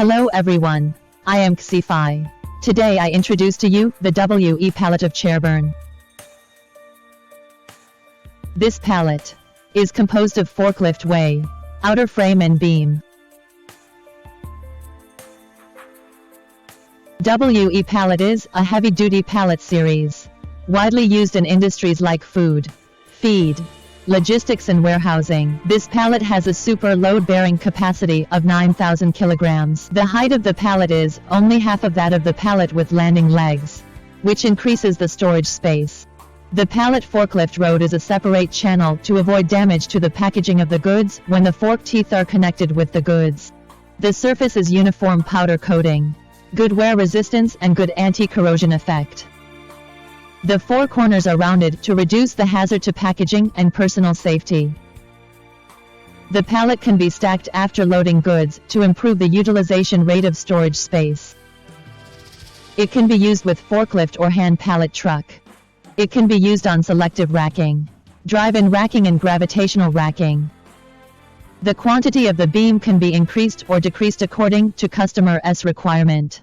Hello everyone, I am Xi-Fi. Today I introduce to you the WE pallet of Chairburn. This pallet is composed of forklift way, outer frame and beam. WE pallet is a heavy-duty pallet series, widely used in industries like food, feed, logistics and warehousing. This pallet has a super load-bearing capacity of 9,000 kilograms. The height of the pallet is only half of that of the pallet with landing legs, which increases the storage space. The pallet forklift road is a separate channel to avoid damage to the packaging of the goods when the fork teeth are connected with the goods. The surface is uniform powder coating, good wear resistance and good anti-corrosion effect. The four corners are rounded to reduce the hazard to packaging and personal safety. The pallet can be stacked after loading goods to improve the utilization rate of storage space. It can be used with forklift or hand pallet truck. It can be used on selective racking, drive-in racking and gravitational racking. The quantity of the beam can be increased or decreased according to customer's requirement.